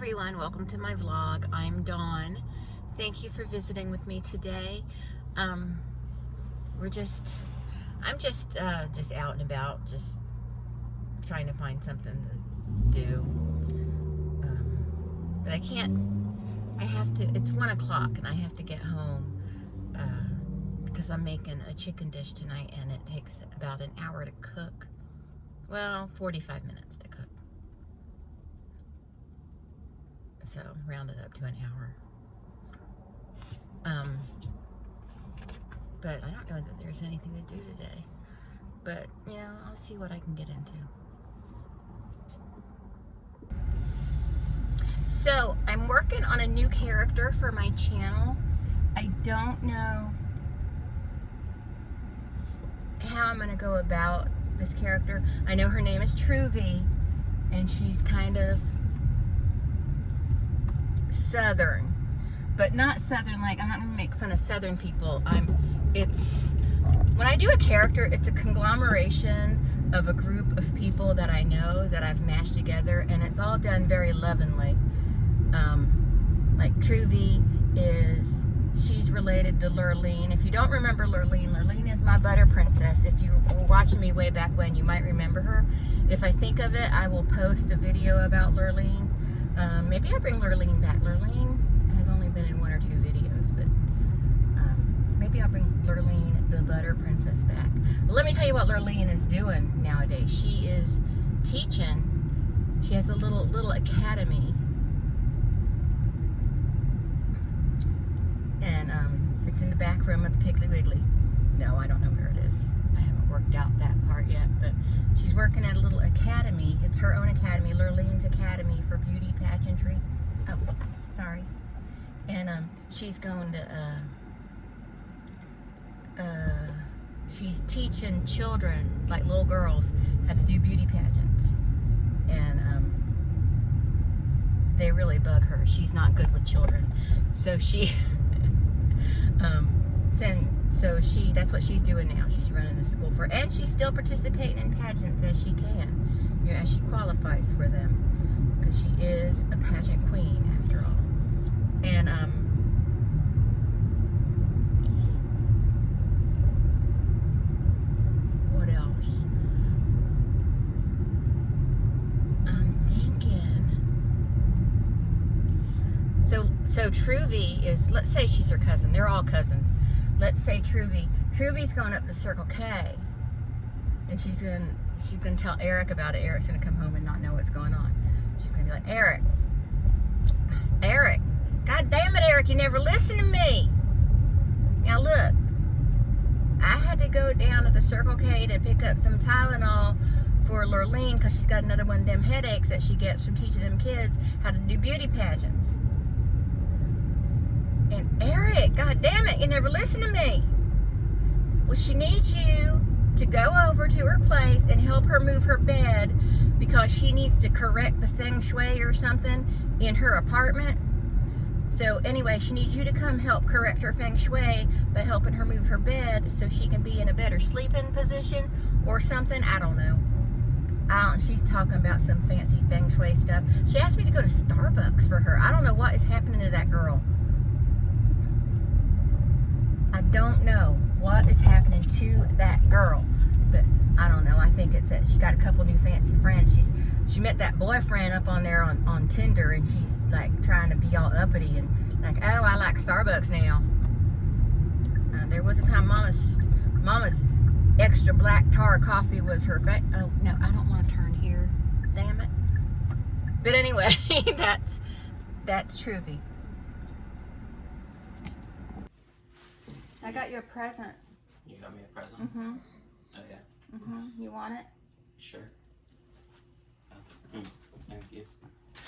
everyone, welcome to my vlog. I'm Dawn. Thank you for visiting with me today. I'm just out and about, just trying to find something to do. But I have to, it's 1 o'clock and I have to get home because I'm making a chicken dish tonight and it takes about an hour to cook. Well, 45 minutes to cook. So round it up to an hour. But I don't know that there's anything to do today. But, you know, I'll see what I can get into. So, I'm working on a new character for my channel. I don't know how I'm going to go about this character. I know her name is Truvy, and she's kind of Southern, but not Southern like, I'm not going to make fun of Southern people. When I do a character, it's a conglomeration of a group of people that I know that I've mashed together, and it's all done very lovingly. Like Truvy she's related to Lurleen. If you don't remember Lurleen is my butter princess. If you were watching me way back when, you might remember her. If I think of it, I will post a video about Lurleen. Maybe I'll bring Lurleen back. Lurleen has only been in 1 or 2 videos, but maybe I'll bring Lurleen, the butter princess, back. Well, let me tell you what Lurleen is doing nowadays. She is teaching. She has a little academy. And it's in the back room of the Piggly Wiggly. No, I don't know where it is. I haven't worked out that part yet, but she's working at a little academy. It's her own academy, Lurleen's Academy for Beauty Pageantry. Oh, sorry. And she's going to, she's teaching children, like little girls, how to do beauty pageants. And they really bug her. She's not good with children. So she... that's what she's doing now. She's running a school for, and she's still participating in pageants as she can, you know, as she qualifies for them, because she is a pageant queen after all. And what else? I'm thinking. So Truvy is, let's say she's her cousin. They're all cousins. Let's say Truvy's going up to Circle K, and she's gonna tell Eric about it. Eric's gonna come home and not know what's going on. She's gonna be like, Eric, God damn it, Eric, you never listen to me. Now look, I had to go down to the Circle K to pick up some Tylenol for Lurleen because she's got another one of them headaches that she gets from teaching them kids how to do beauty pageants. And Eric, God damn it, you never listen to me. Well, she needs you to go over to her place and help her move her bed because she needs to correct the feng shui or something in her apartment. So anyway, she needs you to come help correct her feng shui by helping her move her bed so she can be in a better sleeping position or something. I don't know. She's talking about some fancy feng shui stuff. She asked me to go to Starbucks for her. I don't know what is happening to that girl. I don't know what is happening to that girl, but I don't know. I think it's that she got a couple new fancy friends. She met that boyfriend up on there on Tinder, and she's like trying to be all uppity and like, oh, I like Starbucks now. There was a time Mama's extra black tar coffee was her oh no, I don't want to turn here. Damn it. But anyway, that's Truvy. I got you a present. You got me a present? Mm-hmm. Oh, yeah. Mm-hmm. You want it? Sure. Oh. Thank you.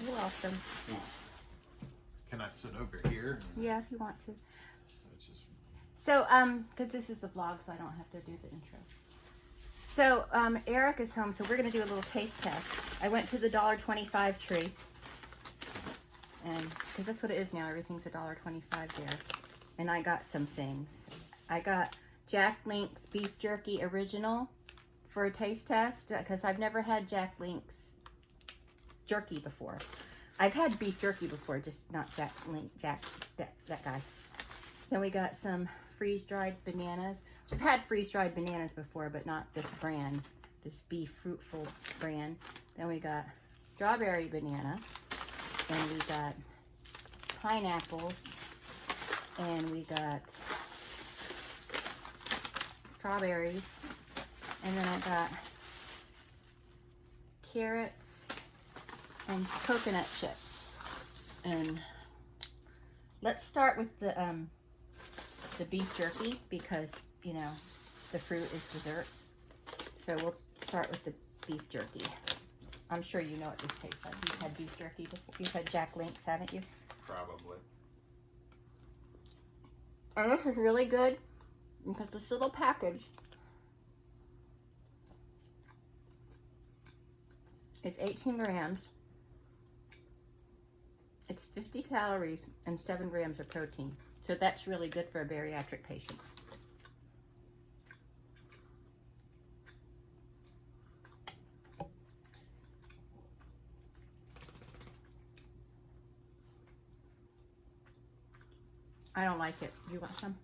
You're welcome. Can I sit over here? Yeah, if you want to. It's just... So, because this is the vlog, so I don't have to do the intro. So, Eric is home, so we're going to do a little taste test. I went to the $1.25 tree. And, because that's what it is now. Everything's $1.25 there. And I got some things. I got Jack Link's beef jerky original for a taste test because I've never had Jack Link's jerky before. I've had beef jerky before, just not that guy. Then we got some freeze-dried bananas. I've had freeze-dried bananas before, but not this brand, this Be Fruitful brand. Then we got strawberry banana, and we got pineapples, and we got strawberries, and then I got carrots and coconut chips. And let's start with the beef jerky, because you know the fruit is dessert. So we'll start with the beef jerky. I'm sure you know what this tastes like. You've had beef jerky before. You've had Jack Link's, haven't you? Probably. And this is really good because this little package is 18 grams. It's 50 calories and 7 grams of protein. So that's really good for a bariatric patient. I don't like it. You want some?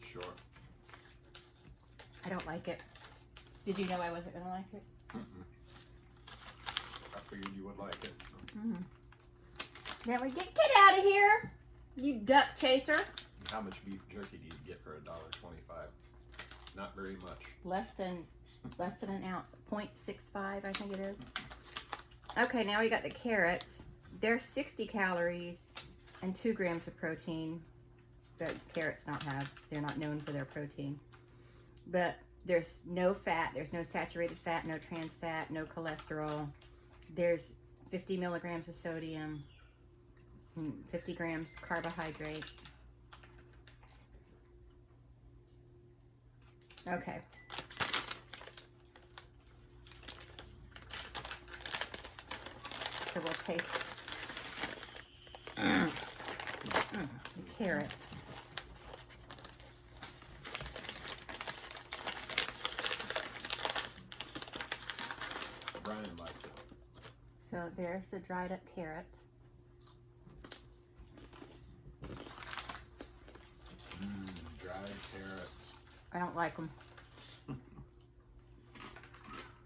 Sure. I don't like it. Did you know I wasn't going to like it? I figured you would like it. Then we get out of here, you duck chaser. How much beef jerky do you get for $1.25? Not very much. Less than an ounce, 0.65, I think it is. Okay, now we got the carrots. They're 60 calories and 2 grams of protein. But carrots they're not known for their protein. But there's no fat, there's no saturated fat, no trans fat, no cholesterol. There's 50 milligrams of sodium, 50 grams carbohydrate. Okay. So we'll taste the carrots. Brian liked it. So there's the dried up carrots. Dried carrots. I don't like them.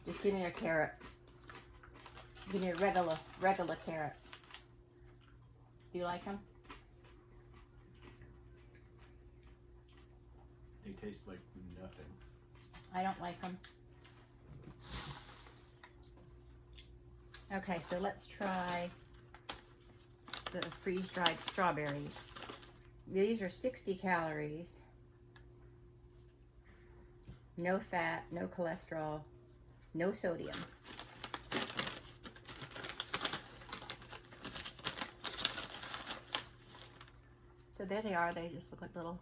Just give me a carrot. Give me a regular carrot. Do you like them? They taste like nothing. I don't like them. Okay, so let's try the freeze-dried strawberries. These are 60 calories. No fat, no cholesterol, no sodium. So there they are. They just look like little.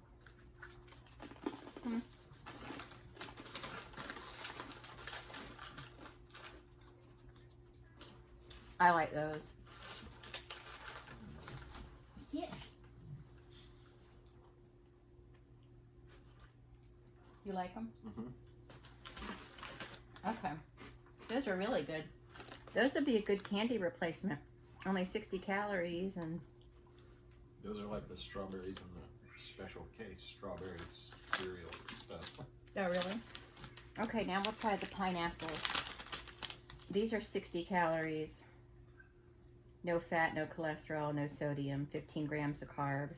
I like those. Yeah. You like them? Okay. Those are really good. Those would be a good candy replacement. Only 60 calories and... Those are like the strawberries in the special case strawberries cereal stuff. Oh, really? Okay, now we'll try the pineapples. These are 60 calories. No fat, no cholesterol, no sodium, 15 grams of carbs,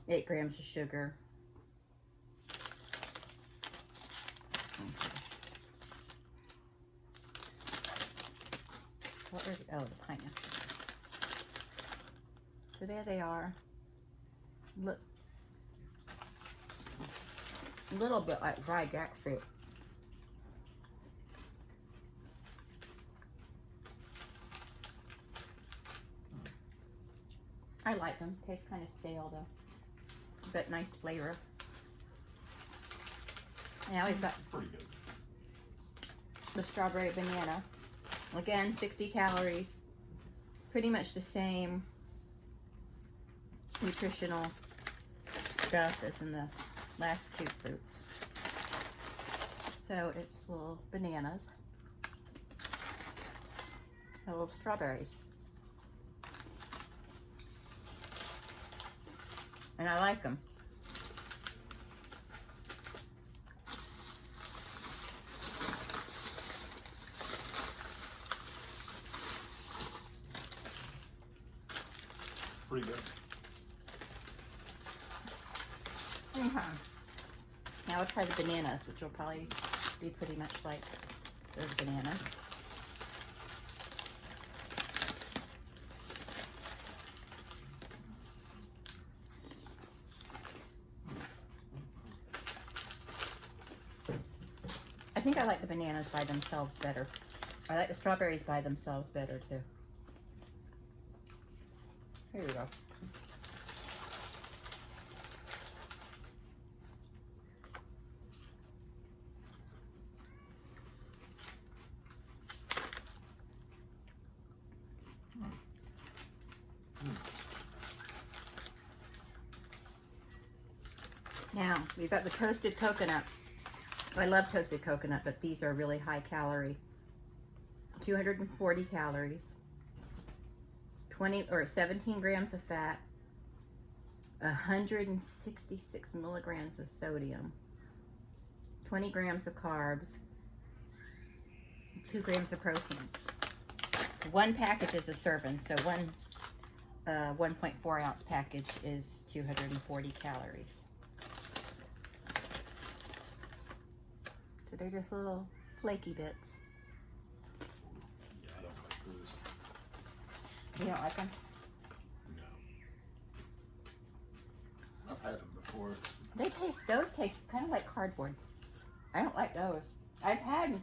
8 grams of sugar. What are the, oh, the pineapple. So there they are. Look, a little bit like dried jackfruit. I like them. Tastes kind of stale though, but nice flavor. Now we've got Pretty good. the strawberry banana. Again, 60 calories. Pretty much the same nutritional stuff as in the last two fruits. So it's little bananas. little strawberries. And I like them. Pretty good. Now I'll try the bananas, which will probably be pretty much like those bananas. I think I like the bananas by themselves better. I like the strawberries by themselves better too. Here we go. Now, we've got the toasted coconut. I love toasted coconut, but these are really high calorie. 240 calories, 17 grams of fat, 166 milligrams of sodium, 20 grams of carbs, 2 grams of protein. One package is a serving, so one 1.4 ounce package is 240 calories. So they're just little flaky bits. Yeah, I don't like those. You don't like them? No. I've had them before. Those taste kind of like cardboard. I don't like those. I've had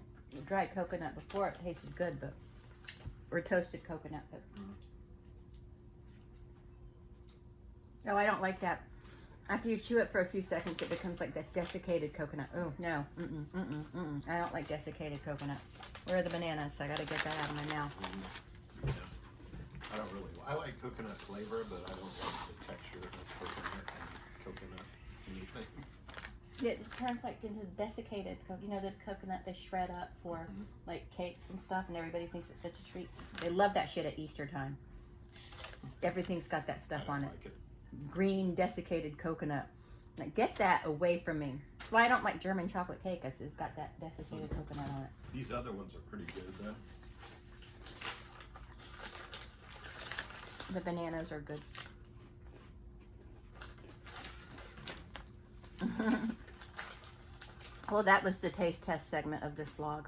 dried coconut before. It tasted good, but or toasted coconut, but no, I don't like that. After you chew it for a few seconds, it becomes like that desiccated coconut. Oh no, I don't like desiccated coconut. Where are the bananas? I gotta get that out of my mouth. Yeah. I don't really. I like coconut flavor, but I don't like the texture of coconut anything. It turns like into desiccated coconut. You know the coconut they shred up for like cakes and stuff, and everybody thinks it's such a treat. They love that shit at Easter time. Everything's got that stuff on it. Like it. Green desiccated coconut. Like, get that away from me. That's why I don't like German chocolate cake, because it's got that desiccated coconut on it. These other ones are pretty good though. The bananas are good. Well, that was the taste test segment of this vlog.